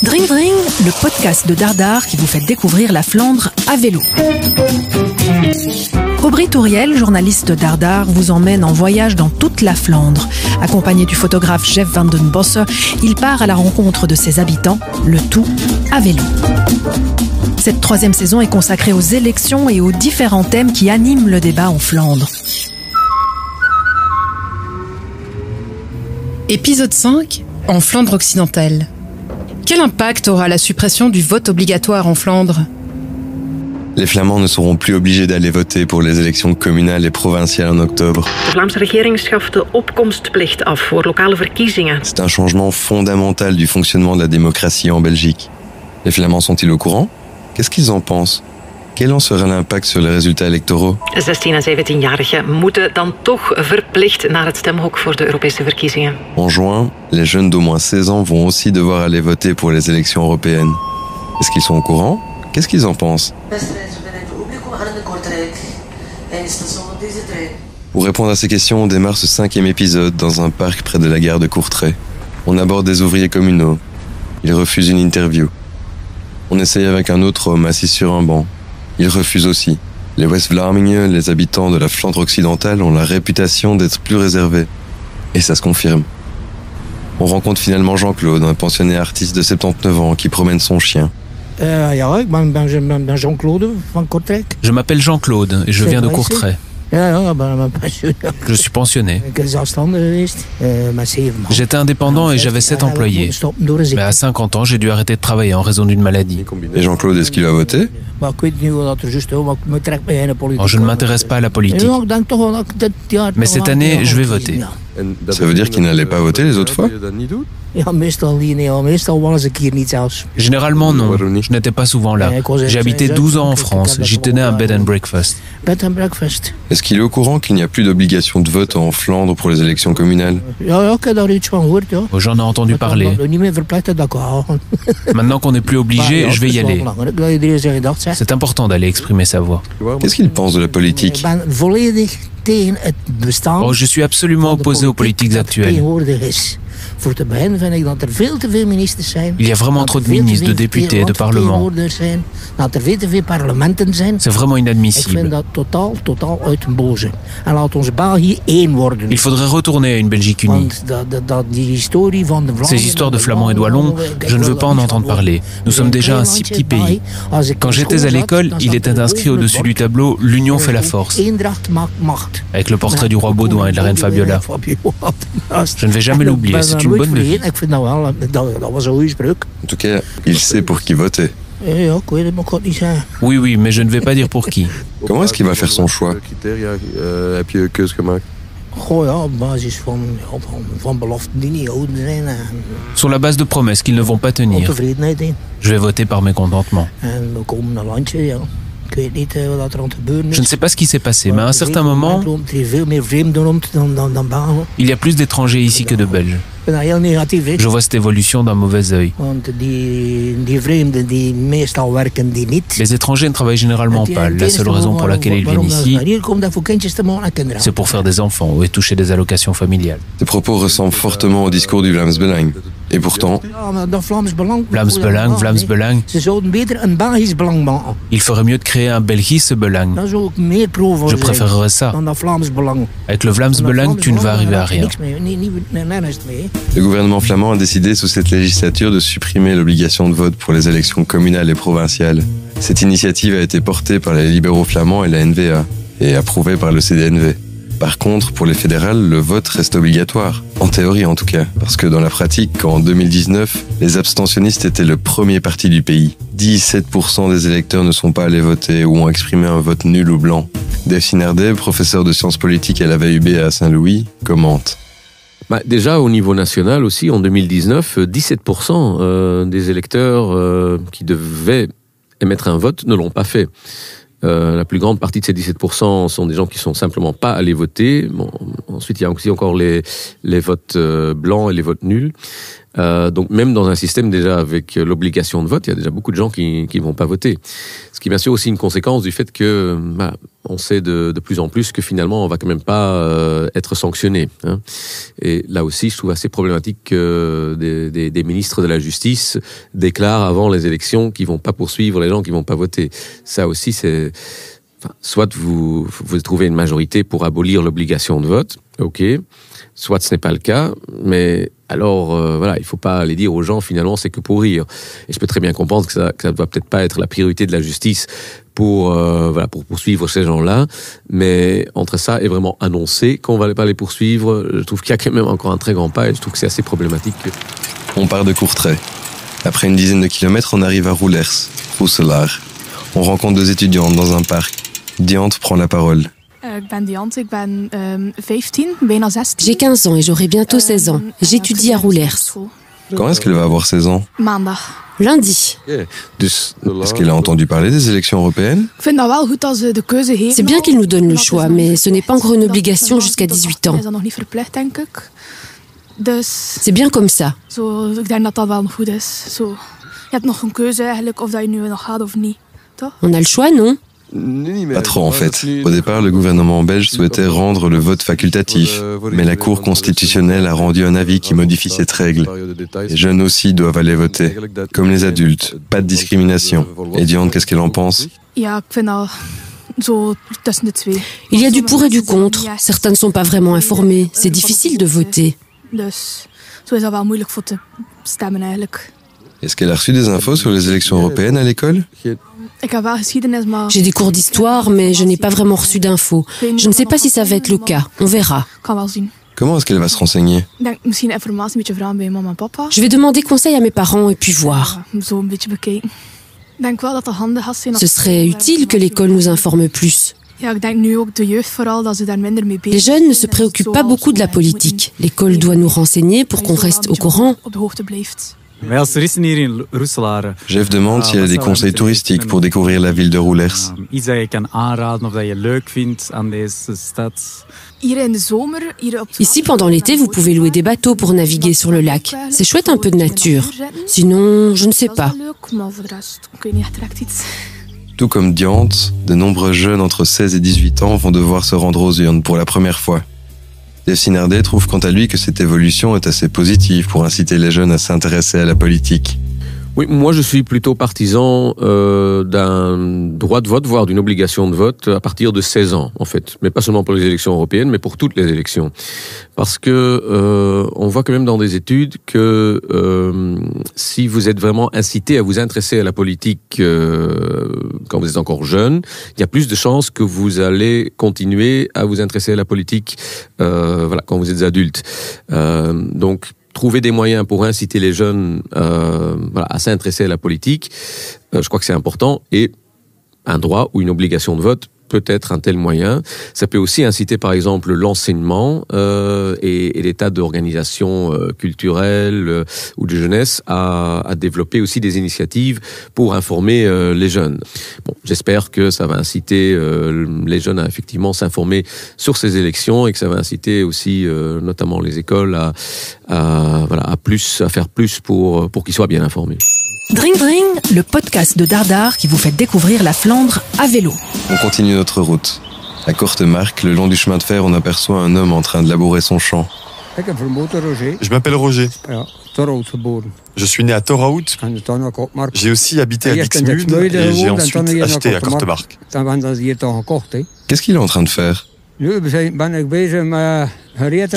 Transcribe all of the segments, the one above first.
Dring Dring, le podcast de Dardar qui vous fait découvrir la Flandre à vélo. Aubry Touriel, journaliste de Dardar, vous emmène en voyage dans toute la Flandre. Accompagné du photographe Jeff van den Bosse, il part à la rencontre de ses habitants, le tout à vélo. Cette 3e saison est consacrée aux élections et aux différents thèmes qui animent le débat en Flandre. Épisode 5, en Flandre occidentale. Quel impact aura la suppression du vote obligatoire en Flandre ? Les Flamands ne seront plus obligés d'aller voter pour les élections communales et provinciales en octobre. De Vlaamse regering schaft de opkomstplicht af voor lokale verkiezingen. C'est un changement fondamental du fonctionnement de la démocratie en Belgique. Les Flamands sont-ils au courant ? Qu'est-ce qu'ils en pensent ? Quel en sera l'impact sur les résultats électoraux ? 16 en 17-jarigen moeten dan toch verplicht naar het stemhok voor de Europese verkiezingen. En juin, les jeunes d'au moins 16 ans vont aussi devoir aller voter pour les élections européennes. Est-ce qu'ils sont au courant ? Qu'est-ce qu'ils en pensent ? Pour répondre à ces questions, on démarre ce 5e épisode dans un parc près de la gare de Courtrai. On aborde des ouvriers communaux. Ils refusent une interview. On essaye avec un autre homme assis sur un banc. Il refuse aussi. Les West-Vlamingen, les habitants de la Flandre occidentale, ont la réputation d'être plus réservés. Et ça se confirme. On rencontre finalement Jean-Claude, un pensionné artiste de 79 ans qui promène son chien. Jean-Claude van Kortrijk. Je m'appelle Jean-Claude et je viens de Courtrai. Je suis pensionné. J'étais indépendant et j'avais 7 employés. Mais à 50 ans, j'ai dû arrêter de travailler en raison d'une maladie. Et Jean-Claude, est-ce qu'il va voter ? Je ne m'intéresse pas à la politique. Mais cette année, je vais voter. Ça veut dire qu'il n'allait pas voter les autres fois ? Généralement, non. Je n'étais pas souvent là. J'ai habité 12 ans en France. J'y tenais un bed and breakfast. Est-ce qu'il est au courant qu'il n'y a plus d'obligation de vote en Flandre pour les élections communales ? J'en ai entendu parler. Maintenant qu'on n'est plus obligé, je vais y aller. C'est important d'aller exprimer sa voix. Qu'est-ce qu'il pense de la politique ? Je suis absolument opposé aux politiques actuelles. Il y a vraiment trop de ministres, de députés, de parlements. C'est vraiment inadmissible. Il faudrait retourner à une Belgique unie. Ces histoires de Flamands et de Wallons, je ne veux pas en entendre parler. Nous sommes déjà un si petit pays. Quand j'étais à l'école, il était inscrit au-dessus du tableau « L'union fait la force », avec le portrait du roi Baudouin et de la reine Fabiola. Je ne vais jamais l'oublier, c'est une bonne devise. En tout cas, il sait pour qui voter. Oui, mais je ne vais pas dire pour qui. Comment est-ce qu'il va faire son choix ? Sur la base de promesses qu'ils ne vont pas tenir. Je vais voter par mécontentement. Je ne sais pas ce qui s'est passé, mais à un certain moment, il y a plus d'étrangers ici que de Belges. Je vois cette évolution d'un mauvais œil. Les étrangers ne travaillent généralement pas. La seule raison pour laquelle ils viennent ici, c'est pour faire des enfants et toucher des allocations familiales. Ces propos ressemblent fortement au discours du Vlaams Belang. Et pourtant, Vlaams Belang, il ferait mieux de créer un Belgische Belang. Je préférerais ça. Avec le Vlaams Belang, tu ne vas arriver à rien. Le gouvernement flamand a décidé sous cette législature de supprimer l'obligation de vote pour les élections communales et provinciales. Cette initiative a été portée par les libéraux flamands et la NVA, et approuvée par le CDNV. Par contre, pour les fédérales, le vote reste obligatoire. En théorie en tout cas, parce que dans la pratique, en 2019, les abstentionnistes étaient le premier parti du pays. 17% des électeurs ne sont pas allés voter ou ont exprimé un vote nul ou blanc. Dave Sinardet, professeur de sciences politiques à la VUB à Saint-Louis, commente. Déjà, au niveau national aussi, en 2019, 17% des électeurs qui devaient émettre un vote ne l'ont pas fait. La plus grande partie de ces 17% sont des gens qui sont simplement pas allés voter. Bon, ensuite, il y a aussi encore les votes blancs et les votes nuls. Donc même dans un système déjà avec l'obligation de vote, il y a déjà beaucoup de gens qui vont pas voter. Ce qui est bien sûr aussi une conséquence du fait que on sait de plus en plus que finalement, on va quand même pas être sanctionné. Hein. Et là aussi, je trouve assez problématique que des ministres de la Justice déclarent avant les élections qu'ils vont pas poursuivre les gens qui vont pas voter. Ça aussi, c'est... Enfin, soit vous trouvez une majorité pour abolir l'obligation de vote, ok, soit ce n'est pas le cas, mais alors voilà, il faut pas aller dire aux gens finalement c'est que pour rire. Et je peux très bien comprendre que ça doit peut-être pas être la priorité de la justice pour poursuivre ces gens-là, mais entre ça et vraiment annoncer qu'on va pas les poursuivre, je trouve qu'il y a quand même encore un très grand pas et je trouve que c'est assez problématique. On part de Courtrai. Après une dizaine de kilomètres, on arrive à Roelers, Roeselaar. On rencontre 2 étudiantes dans un parc. Diante prend la parole. J'ai 15 ans et j'aurai bientôt 16 ans. J'étudie à Roelers. Quand est-ce qu'elle va avoir 16 ans? Lundi. Est-ce qu'elle a entendu parler des élections européennes? C'est bien qu'ils nous donnent le choix, mais ce n'est pas encore une obligation jusqu'à 18 ans. C'est bien comme ça. On a le choix, non? Pas trop en fait. Au départ, le gouvernement belge souhaitait rendre le vote facultatif, mais la Cour constitutionnelle a rendu un avis qui modifie cette règle. Les jeunes aussi doivent aller voter, comme les adultes. Pas de discrimination. Et Diane, qu'est-ce qu'elle en pense? Il y a du pour et du contre. Certains ne sont pas vraiment informés. C'est difficile de voter. Est-ce qu'elle a reçu des infos sur les élections européennes à l'école? J'ai des cours d'histoire, mais je n'ai pas vraiment reçu d'infos. Je ne sais pas si ça va être le cas. On verra. Comment est-ce qu'elle va se renseigner? Je vais demander conseil à mes parents et puis voir. Ce serait utile que l'école nous informe plus. Les jeunes ne se préoccupent pas beaucoup de la politique. L'école doit nous renseigner pour qu'on reste au courant. Jeff demande s'il y a des conseils touristiques pour découvrir la ville de Roelers. Ici, pendant l'été, vous pouvez louer des bateaux pour naviguer sur le lac. C'est chouette, un peu de nature. Sinon, je ne sais pas. Tout comme Diante, de nombreux jeunes entre 16 et 18 ans vont devoir se rendre aux urnes pour la première fois. Jeff Sinardet trouve quant à lui que cette évolution est assez positive pour inciter les jeunes à s'intéresser à la politique. Oui, moi je suis plutôt partisan d'un droit de vote, voire d'une obligation de vote à partir de 16 ans, en fait. Mais pas seulement pour les élections européennes, mais pour toutes les élections. Parce que on voit quand même dans des études que si vous êtes vraiment incité à vous intéresser à la politique quand vous êtes encore jeune, il y a plus de chances que vous allez continuer à vous intéresser à la politique quand vous êtes adulte. Donc trouver des moyens pour inciter les jeunes à s'intéresser à la politique, je crois que c'est important. Et un droit ou une obligation de vote peut être un tel moyen. Ça peut aussi inciter, par exemple, l'enseignement et les tas d'organisations culturelles ou de jeunesse à développer aussi des initiatives pour informer les jeunes. Bon, j'espère que ça va inciter les jeunes à effectivement s'informer sur ces élections et que ça va inciter aussi notamment les écoles à faire plus pour qu'ils soient bien informés. Dring Dring, le podcast de Dardar qui vous fait découvrir la Flandre à vélo. On continue notre route. À Kortemark, le long du chemin de fer, on aperçoit un homme en train de labourer son champ. Je m'appelle Roger. Je suis né à Torhout. J'ai aussi habité à Dixmude et j'ai ensuite acheté à Kortemark. Qu'est-ce qu'il est en train de faire? Je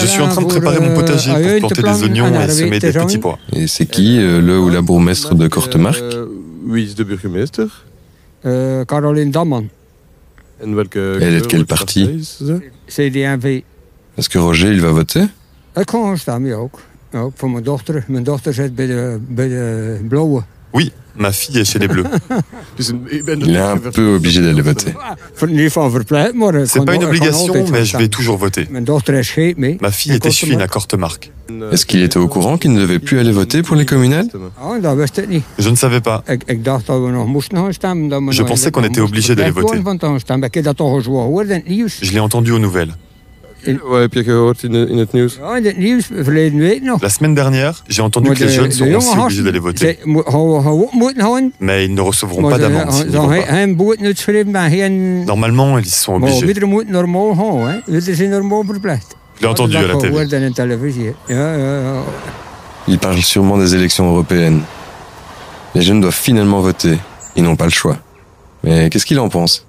suis en train de préparer mon potager pour planter des oignons et semer des petits pois. Et c'est qui, le ou la bourgmestre de Kortemark? Wie is de burgemeester? Caroline Damman. En welke elle est de quel parti? CD&V. Est-ce que Roger, il va voter? Ik kan stemmen, ook. Ook voor mijn dochter. Mijn dochter zit bij de blauwe. Oui, ma fille est chez les Bleus. Il est un peu obligé d'aller voter. C'est pas une obligation, mais je vais toujours voter. Ma fille est échevine à Kortemark. Est-ce qu'il était au courant qu'il ne devait plus aller voter pour les communales? Je ne savais pas. Je pensais qu'on était obligé d'aller voter. Je l'ai entendu aux nouvelles. heb je gehoord in het nieuws? La semaine dernière, j'ai entendu que les jeunes seront aussi obligés d'aller voter. Mais ils ne recevront pas d'amende s'ils ne vont pas. Normalement, ils y sont obligés. Je l'ai entendu à la télé. Il parle sûrement des élections européennes. Les jeunes doivent finalement voter. Ils n'ont pas le choix. Mais qu'est-ce qu'il en pense?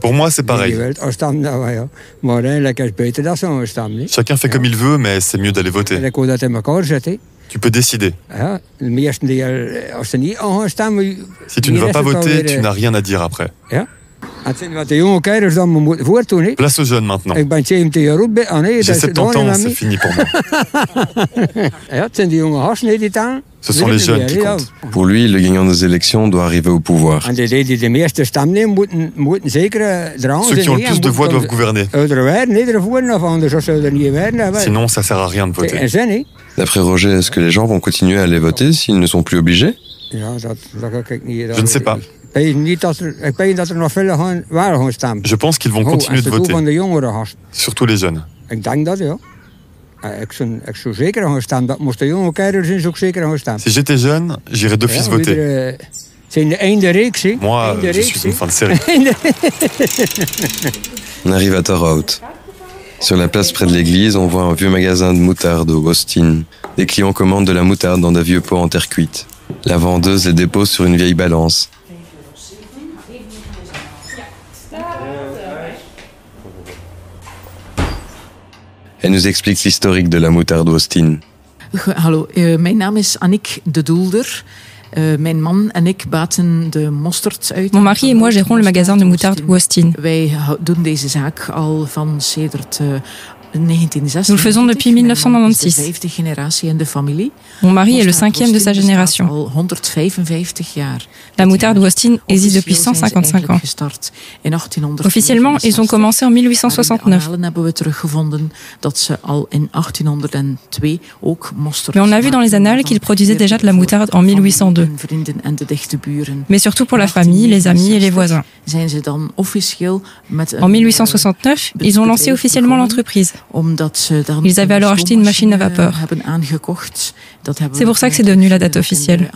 Pour moi, c'est pareil. Chacun fait comme il veut, mais c'est mieux d'aller voter. Tu peux décider. Si tu ne vas pas voter, tu n'as rien à dire après. Place aux jeunes maintenant. J'ai 70 ans, c'est fini pour moi. Ce sont les jeunes qui comptent. Pour lui, le gagnant des élections doit arriver au pouvoir. Ceux qui ont le plus de voix doivent gouverner. Sinon, ça ne sert à rien de voter. D'après Roger, est-ce que les gens vont continuer à aller voter s'ils ne sont plus obligés? Je ne sais pas. Je pense qu'ils vont continuer de voter. Surtout les jeunes. Si j'étais jeune, j'irais d'office voter. Moi, je suis une fin de série. On arrive à Torhout. Sur la place près de l'église, on voit un vieux magasin de moutarde au Austin. Des clients commandent de la moutarde dans de vieux pots en terre cuite. La vendeuse les dépose sur une vieille balance. Elle nous explique l'historique de la moutarde Austin. Hallo, mijn naam is Annick de Doelder. Mijn man en ik baten de mosterd uit. Mon mari et moi gérons le magasin de moutarde Austin. Wij doen deze zaak al van sedert 1996. Nous le faisons depuis 1996. Mon mari est le 5e de sa génération. La moutarde Austin existe depuis 155 ans. Officiellement, ils ont commencé en 1869. Mais on a vu dans les annales qu'ils produisaient déjà de la moutarde en 1802. Mais surtout pour la famille, les amis et les voisins. En 1869, ils ont lancé officiellement l'entreprise. Ils avaient alors acheté une machine à vapeur. C'est pour ça que c'est devenu la date officielle.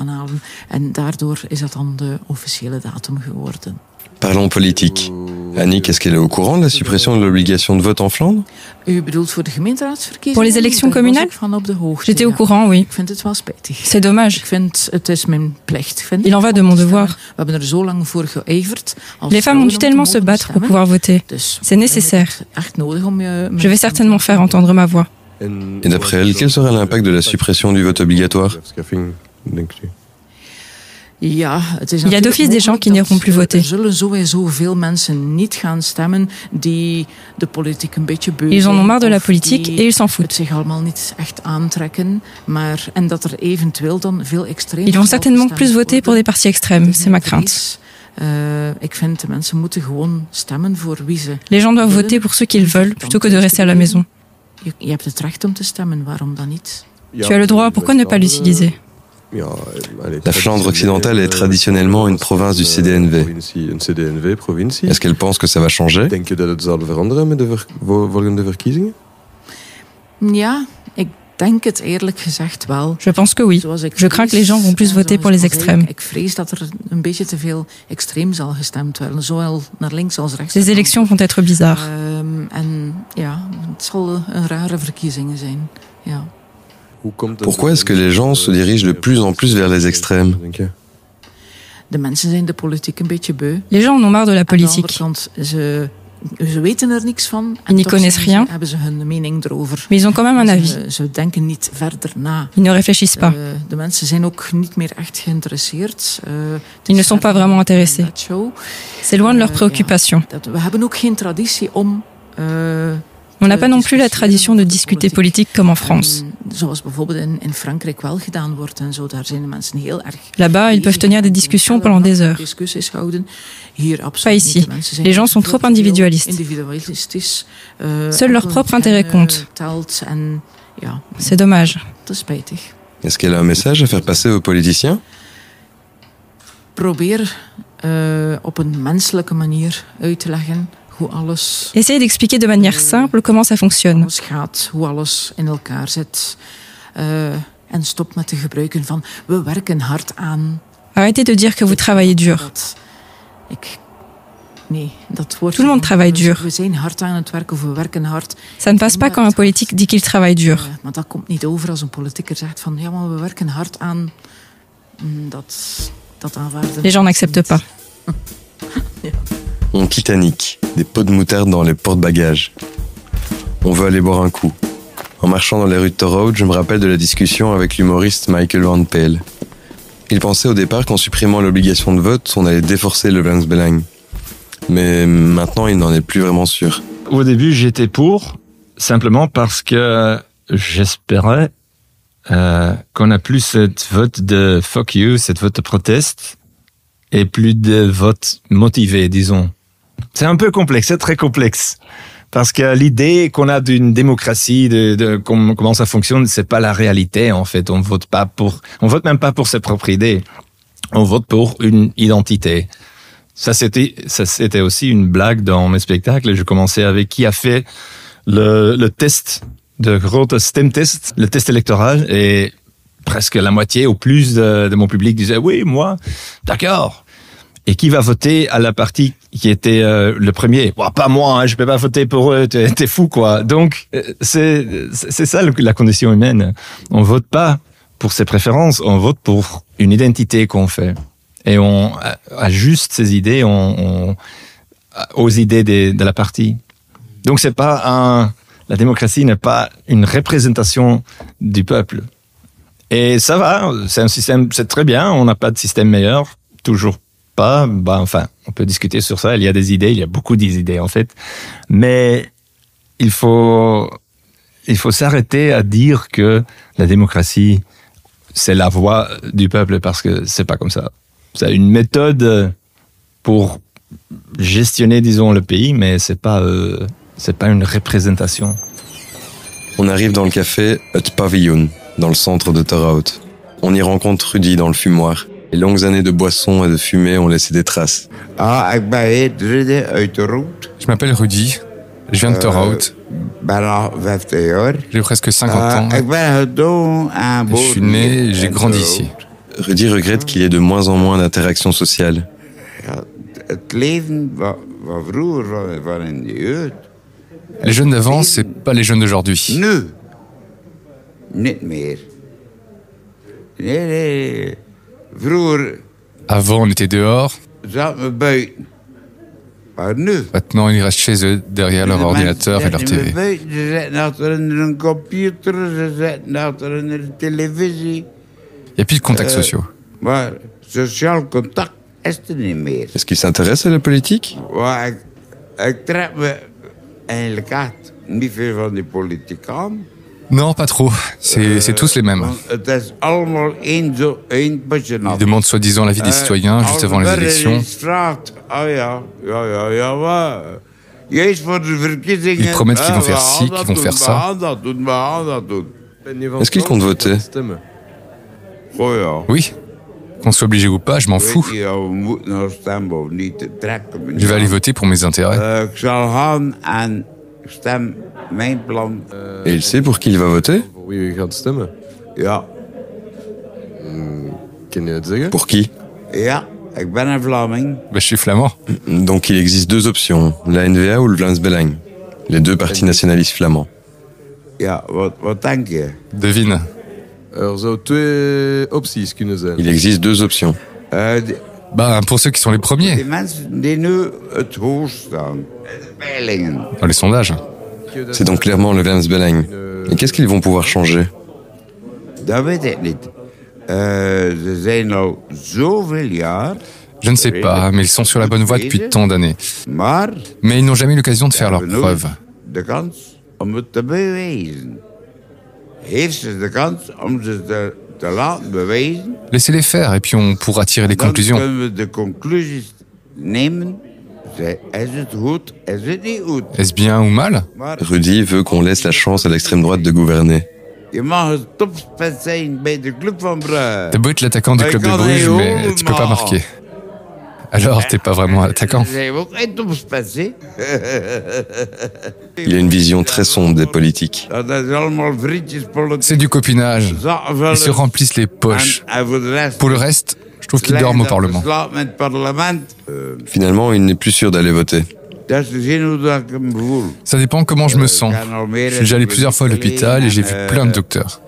Parlons politique. Annick, est-ce qu'elle est au courant de la suppression de l'obligation de vote en Flandre? Pour les élections communales? J'étais au courant, oui. C'est dommage. Il en va de mon devoir. Les femmes ont dû tellement se battre pour pouvoir voter. C'est nécessaire. Je vais certainement faire entendre ma voix. Et d'après elle, quel sera l'impact de la suppression du vote obligatoire? Il y a d'office des gens qui n'iront plus voter. Ils en ont marre de la politique et ils s'en foutent. Ils vont certainement plus voter pour des partis extrêmes, c'est ma crainte. Les gens doivent voter pour ceux qu'ils veulent plutôt que de rester à la maison. Tu as le droit, pourquoi ne pas l'utiliser? La Flandre occidentale est traditionnellement une province du CDNV. Est-ce qu'elle pense que ça va changer? Je pense que oui. Je crains que les gens vont plus voter pour les extrêmes. Ces élections vont être bizarres. Pourquoi est-ce que les gens se dirigent de plus en plus vers les extrêmes? Les gens en ont marre de la politique. Ils n'y connaissent rien, mais ils ont quand même un avis. Ils ne réfléchissent pas. Ils ne sont pas vraiment intéressés. C'est loin de leurs préoccupations. On n'a pas non plus la tradition de discuter politique comme en France. Là-bas, ils peuvent tenir des discussions pendant des heures. Pas ici. Les gens sont trop individualistes. Seul leur propre intérêt compte. C'est dommage. Est-ce qu'elle a un message à faire passer aux politiciens? Essayez d'expliquer de manière simple comment ça fonctionne. Arrêtez de dire que vous travaillez dur. Tout le monde travaille dur. Ça ne passe pas quand un politique dit qu'il travaille dur. Les gens n'acceptent pas. On Titanic, des pots de moutarde dans les porte-bagages. On veut aller boire un coup. En marchant dans les rues de Torhout, je me rappelle de la discussion avec l'humoriste Michael Van Peel. Il pensait au départ qu'en supprimant l'obligation de vote, on allait déforcer le Vlaams Belang. Mais maintenant, il n'en est plus vraiment sûr. Au début, j'étais pour, simplement parce que j'espérais qu'on n'a plus cette vote de fuck you, cette vote de proteste, et plus de vote motivé, disons. C'est un peu complexe, c'est très complexe. Parce que l'idée qu'on a d'une démocratie, de comment ça fonctionne, c'est pas la réalité, en fait. On vote même pas pour ses propres idées. On vote pour une identité. Ça, c'était aussi une blague dans mes spectacles. Je commençais avec qui a fait le test de grote stemtest, le test électoral, et presque la moitié ou plus de mon public disait oui, moi, d'accord. Et qui va voter à la partie qui était le premier? Bon, pas moi, hein, je peux pas voter pour eux, t'es fou, quoi. Donc, c'est ça la condition humaine. On vote pas pour ses préférences, on vote pour une identité qu'on fait. Et on ajuste ses idées aux idées de la partie. Donc c'est pas la démocratie n'est pas une représentation du peuple. Et ça va, c'est un système, c'est très bien, on n'a pas de système meilleur, toujours pas. Enfin, on peut discuter sur ça, il y a des idées, il y a beaucoup d'idées en fait. Mais il faut s'arrêter à dire que la démocratie, c'est la voix du peuple, parce que c'est pas comme ça. C'est une méthode pour gestionner, disons, le pays, mais c'est pas une représentation. On arrive dans le café Het Pavillon, dans le centre de Torhout. On y rencontre Rudy dans le fumoir. Les longues années de boissons et de fumée ont laissé des traces. Je m'appelle Rudy, je viens de Torhout. J'ai presque 50 ans. Je suis né, j'ai grandi ici. Rudy regrette qu'il y ait de moins en moins d'interactions sociales. Les jeunes d'avant, c'est pas les jeunes d'aujourd'hui. Avant, on était dehors. Maintenant, ils restent chez eux, derrière leur ordinateur et leur TV. Il n'y a plus de contacts sociaux. Est-ce qu'ils s'intéressent à la politique? Non, pas trop. C'est tous les mêmes. Ils demandent soi-disant l'avis des citoyens juste avant les élections. Ils promettent qu'ils vont faire ci, qu'ils vont faire ça. Est-ce qu'ils comptent voter? Oui. Qu'on soit obligé ou pas, je m'en fous. Je vais aller voter pour mes intérêts. Et il sait pour qui il va voter? Pour qui? Je suis flamand. Donc il existe deux options, la NVA ou le Vlaams Belang, les deux partis nationalistes flamands. Devine. Il existe deux options. Pour ceux qui sont les premiers. Dans les sondages. C'est donc clairement le Vlaams Belang. Et qu'est-ce qu'ils vont pouvoir changer? Je ne sais pas, mais ils sont sur la bonne voie depuis tant d'années. Mais ils n'ont jamais eu l'occasion de faire leurs preuves. Laissez-les faire et puis on pourra tirer les conclusions. Est-ce bien ou mal? Rudy veut qu'on laisse la chance à l'extrême droite de gouverner. T'as beau être l'attaquant du club de Bruges, mais tu peux pas marquer. Alors, t'es pas vraiment un attaquant. Il a une vision très sombre des politiques. C'est du copinage. Ils se remplissent les poches. Pour le reste, je trouve qu'ils dorment au Parlement. Finalement, il n'est plus sûr d'aller voter. Ça dépend comment je me sens. Je suis déjà allé plusieurs fois à l'hôpital et j'ai vu plein de docteurs.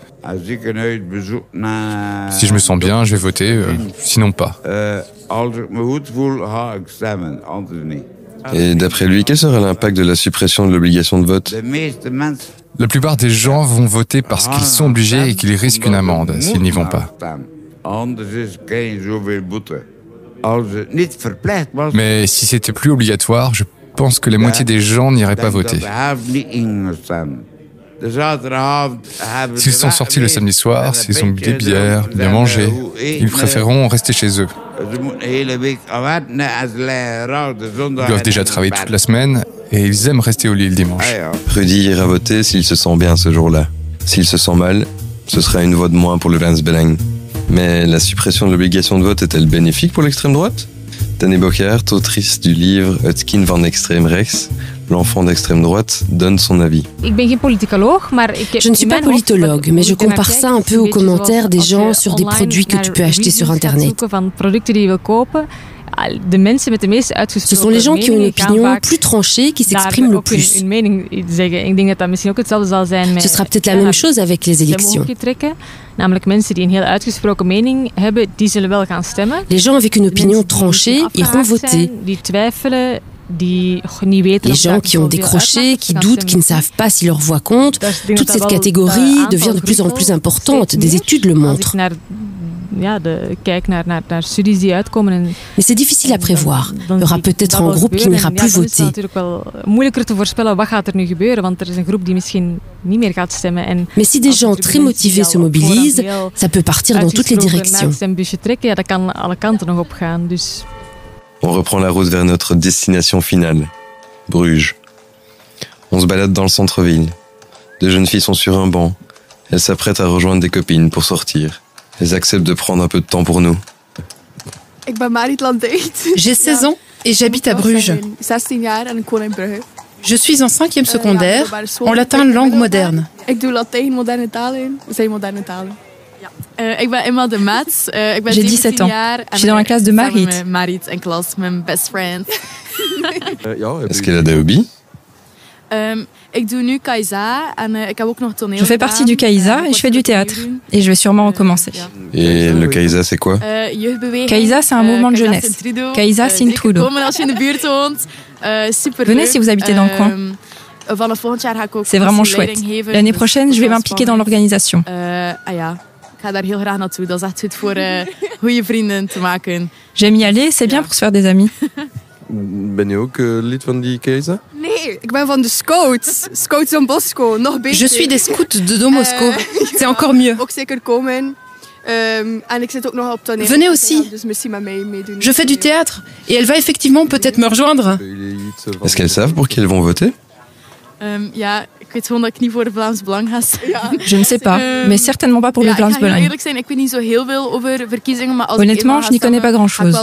Si je me sens bien, je vais voter, sinon pas. Et d'après lui, quel sera l'impact de la suppression de l'obligation de vote? La plupart des gens vont voter parce qu'ils sont obligés et qu'ils risquent une amende s'ils n'y vont pas. Mais si c'était plus obligatoire, je pense que la moitié des gens n'iraient pas voter. S'ils sont sortis le samedi soir, s'ils ont bu des bières, bien mangé, ils préféreront rester chez eux. Ils doivent déjà travailler toute la semaine et ils aiment rester au lit le dimanche. Rudy ira voter s'il se sent bien ce jour-là. S'il se sent mal, ce sera une voix de moins pour le Vlaams-Belang. Mais la suppression de l'obligation de vote est-elle bénéfique pour l'extrême droite? Dani Bokhaert, autrice du livre Het kind van extreem rechts, l'enfant d'extrême droite, donne son avis. Je ne suis pas politologue, mais je compare ça un peu aux commentaires des gens sur des produits que tu peux acheter sur Internet. Ce sont les gens qui ont une opinion plus tranchée qui s'expriment le plus. Ce sera peut-être la même chose avec les élections. Les gens avec une opinion tranchée iront voter. Les gens qui ont décroché, qui doutent, qui ne savent pas si leur voix compte, toute cette catégorie devient de plus en plus importante. Des études le montrent. Mais c'est difficile à prévoir. Il y aura peut-être un groupe qui n'ira plus voter. Mais si des gens très motivés se mobilisent, ça peut partir dans toutes les directions. On reprend la route vers notre destination finale, Bruges. On se balade dans le centre-ville. Deux jeunes filles sont sur un banc. Elles s'apprêtent à rejoindre des copines pour sortir. Elles acceptent de prendre un peu de temps pour nous. J'ai 16 ans et j'habite à Bruges. Je suis en 5e secondaire, en latin langue moderne. J'ai 17 ans. Je suis dans la classe de Marit. Est-ce qu'elle a des hobbies? Je fais partie du CAISA et je fais du théâtre. Et je vais sûrement recommencer. Et le CAISA, c'est quoi? CAISA, c'est un mouvement de jeunesse. CAISA Sint Trudeau. Venez si vous habitez dans le coin. C'est vraiment chouette. L'année prochaine, je vais m'impliquer dans l'organisation. J'aime y aller, c'est bien pour se faire des amis. Ben je ook lid van die CAISA? Je suis des scouts de Domosko. C'est encore mieux. Venez aussi. Je fais du théâtre et elle va effectivement peut-être me rejoindre. Est-ce qu'elles savent pour qui elles vont voter? Je ne sais pas, mais certainement pas pour le Vlaams-Belang. Honnêtement, je n'y connais pas grand-chose.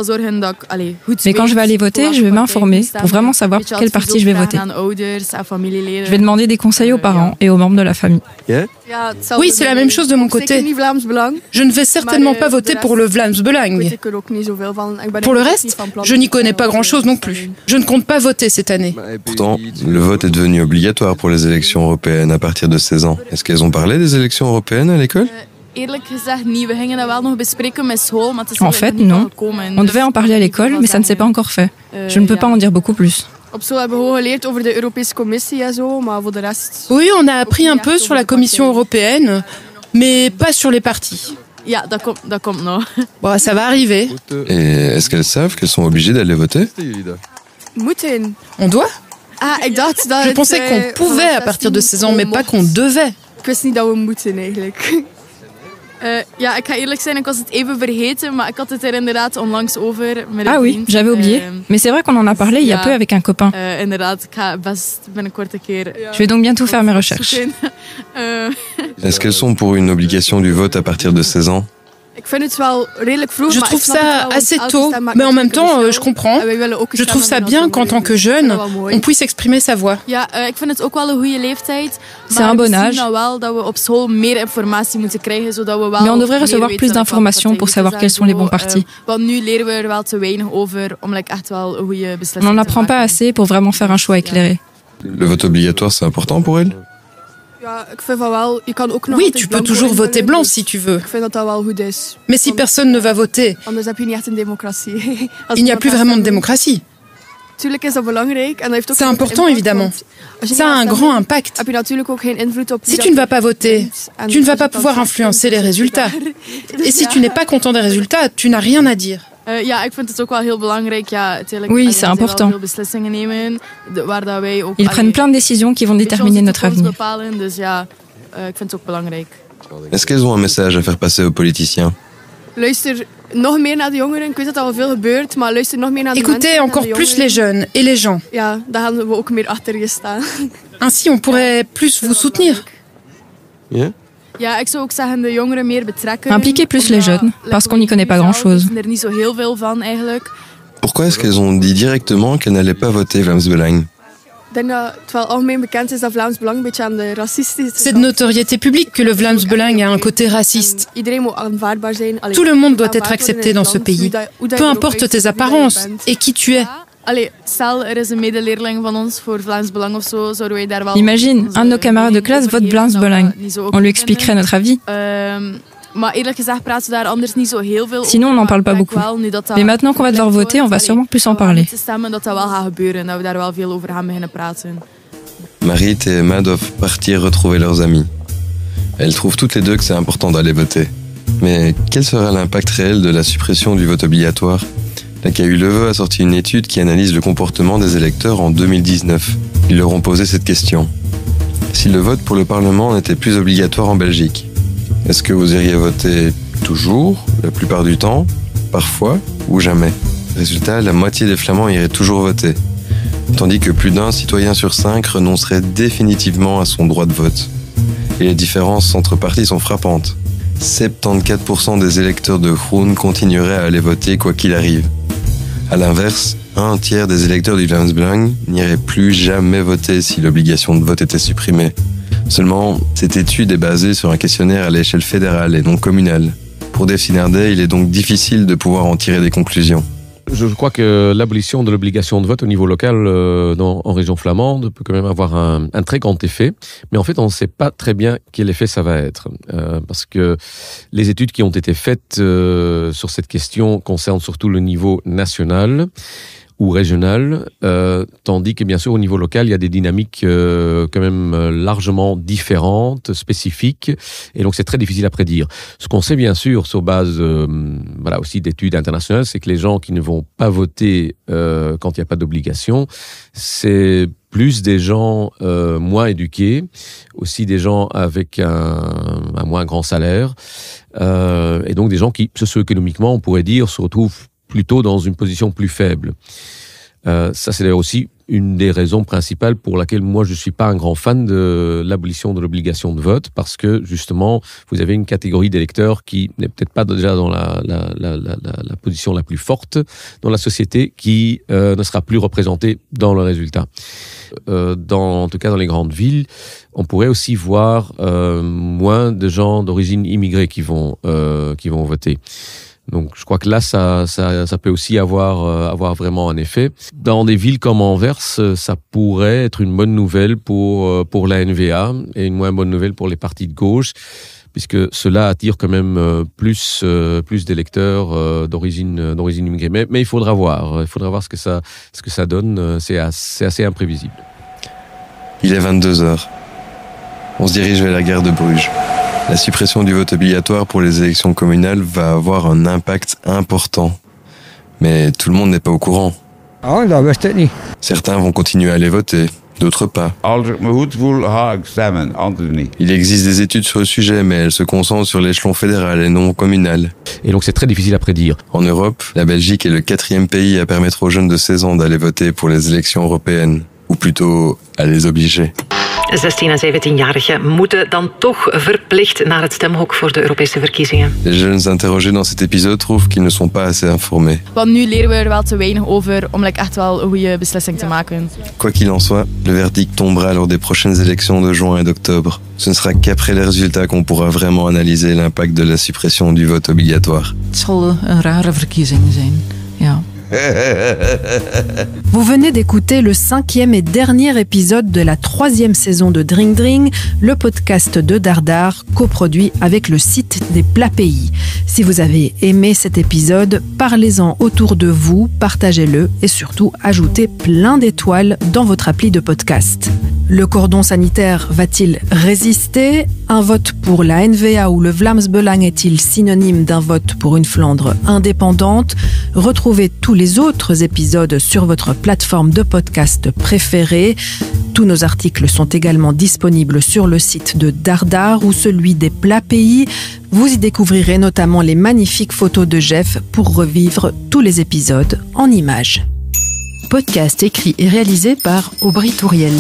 Mais quand je vais aller voter, je vais m'informer pour vraiment savoir pour quel parti je vais voter. Je vais demander des conseils aux parents et aux membres de la famille. Oui, c'est la même chose de mon côté. Je ne vais certainement pas voter pour le Vlaams-Belang. Pour le reste, je n'y connais pas grand-chose non plus. Je ne compte pas voter cette année. Pourtant, le vote est devenu obligatoire pour les élections européennes à partir de 16 ans. Est-ce qu'elles ont parlé des élections européennes à l'école? En fait, non. On devait en parler à l'école, mais ça ne s'est pas encore fait. Je ne peux pas en dire beaucoup plus. Oui, on a appris un peu sur la Commission européenne, mais pas sur les partis. Bon, ça va arriver. Et est-ce qu'elles savent qu'elles sont obligées d'aller voter? On doit? Je pensais qu'on pouvait à partir de 16 ans, mais pas qu'on devait. Ah oui, j'avais oublié. Mais c'est vrai qu'on en a parlé il y a peu avec un copain. Je vais donc bientôt faire mes recherches. Est-ce qu'elles sont pour une obligation du vote à partir de 16 ans? Je trouve ça assez tôt, mais en même temps, je comprends. Je trouve ça bien qu'en tant que jeune, on puisse exprimer sa voix. C'est un bon âge. Mais on devrait recevoir plus d'informations pour savoir quels sont les bons partis. On n'en apprend pas assez pour vraiment faire un choix éclairé. Le vote obligatoire, c'est important pour elle ? Oui, tu peux toujours voter blanc si tu veux. Mais si personne ne va voter, il n'y a plus vraiment de démocratie. C'est important, évidemment. Ça a un grand impact. Si tu ne vas pas voter, tu ne vas pas pouvoir influencer les résultats. Et si tu n'es pas content des résultats, tu n'as rien à dire. Oui, c'est important. Ils prennent plein de décisions qui vont déterminer notre avenir. Est-ce qu'elles ont un message à faire passer aux politiciens ? Écoutez encore plus les jeunes et les gens. Ainsi, on pourrait plus vous soutenir. Yeah. Impliquer plus les jeunes, parce qu'on n'y connaît pas grand-chose. Pourquoi est-ce qu'elles ont dit directement qu'elles n'allaient pas voter Vlaams Belang ? C'est de notoriété publique que le Vlaams Belang a un côté raciste. Tout le monde doit être accepté dans ce pays, peu importe tes apparences et qui tu es. Imagine, un de nos camarades de classe vote Vlaams Belang. On lui expliquerait notre avis. Sinon, on n'en parle pas beaucoup. Mais maintenant qu'on va devoir voter, on va sûrement plus en parler. Marit et Emma doivent partir retrouver leurs amis. Elles trouvent toutes les deux que c'est important d'aller voter. Mais quel sera l'impact réel de la suppression du vote obligatoire ? La KU Leuven a sorti une étude qui analyse le comportement des électeurs en 2019. Ils leur ont posé cette question. Si le vote pour le Parlement n'était plus obligatoire en Belgique, est-ce que vous iriez voter toujours, la plupart du temps, parfois ou jamais ? Résultat, la moitié des Flamands iraient toujours voter, tandis que plus d'un citoyen sur 5 renoncerait définitivement à son droit de vote. Et les différences entre partis sont frappantes. 74% des électeurs de Groen continueraient à aller voter quoi qu'il arrive. A l'inverse, un tiers des électeurs du Vlaams Belang n'iraient plus jamais voter si l'obligation de vote était supprimée. Seulement, cette étude est basée sur un questionnaire à l'échelle fédérale et non communale. Pour Dave Sinardet, il est donc difficile de pouvoir en tirer des conclusions. Je crois que l'abolition de l'obligation de vote au niveau local en région flamande peut quand même avoir un très grand effet. Mais en fait, on ne sait pas très bien quel effet ça va être. Parce que les études qui ont été faites sur cette question concernent surtout le niveau national ou régional, tandis que bien sûr au niveau local il y a des dynamiques quand même largement différentes, spécifiques, et donc c'est très difficile à prédire. Ce qu'on sait bien sûr sur base aussi d'études internationales, c'est que les gens qui ne vont pas voter quand il n'y a pas d'obligation, c'est plus des gens moins éduqués, aussi des gens avec un moins grand salaire, et donc des gens qui, socio-économiquement, on pourrait dire, se retrouvent plutôt dans une position plus faible. Ça, c'est d'ailleurs aussi une des raisons principales pour laquelle moi, je ne suis pas un grand fan de l'abolition de l'obligation de vote, parce que, justement, vous avez une catégorie d'électeurs qui n'est peut-être pas déjà dans la position la plus forte dans la société, qui ne sera plus représentée dans le résultat. En tout cas, dans les grandes villes, on pourrait aussi voir moins de gens d'origine immigrée qui vont voter. Donc, je crois que là, ça peut aussi avoir vraiment un effet. Dans des villes comme Anvers, ça pourrait être une bonne nouvelle pour la NVA et une moins bonne nouvelle pour les partis de gauche, puisque cela attire quand même plus d'électeurs d'origine immigrée. Mais il faudra voir ce que ça donne. C'est assez imprévisible. Il est 22h. On se dirige vers la gare de Bruges. La suppression du vote obligatoire pour les élections communales va avoir un impact important. Mais tout le monde n'est pas au courant. Certains vont continuer à aller voter, d'autres pas. Il existe des études sur le sujet, mais elles se concentrent sur l'échelon fédéral et non communal. Et donc c'est très difficile à prédire. En Europe, la Belgique est le 4e pays à permettre aux jeunes de 16 ans d'aller voter pour les élections européennes. Ou plutôt, à les obliger. 16 en 17-jarigen moeten dan toch verplicht naar het stemhok voor de Europese verkiezingen. Les jeunes interrogés dans cet épisode trouvent qu'ils ne sont pas assez informés. Want nu leren we er wel te weinig over om echt wel een goede beslissing te maken. Quoi qu'il en soit, le verdict tombera lors des prochaines élections de juin et d'octobre. Ce ne sera qu'après les résultats qu'on pourra vraiment analyser l'impact de la suppression du vote obligatoire. Het zal een rare verkiezing zijn, ja. Vous venez d'écouter le 5e et dernier épisode de la 3e saison de Dring Dring, le podcast de Dardar, coproduit avec le site des Plats Pays. Si vous avez aimé cet épisode, parlez-en autour de vous, partagez-le et surtout ajoutez plein d'étoiles dans votre appli de podcast. Le cordon sanitaire va-t-il résister? Un vote pour la NVA ou le Vlaams Belang est-il synonyme d'un vote pour une Flandre indépendante? Retrouvez tous les autres épisodes sur votre plateforme de podcast préférée. Tous nos articles sont également disponibles sur le site de Dardar ou celui des Plats Pays. Vous y découvrirez notamment les magnifiques photos de Jeff pour revivre tous les épisodes en images. Podcast écrit et réalisé par Aubry Touriel.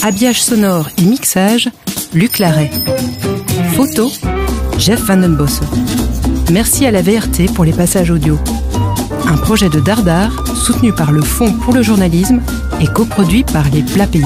Habillage sonore et mixage, Luc Larrey. Photo, Jeff Van den Bosse. Merci à la VRT pour les passages audio. Un projet de Dardar soutenu par le Fonds pour le journalisme et coproduit par les Plats Pays.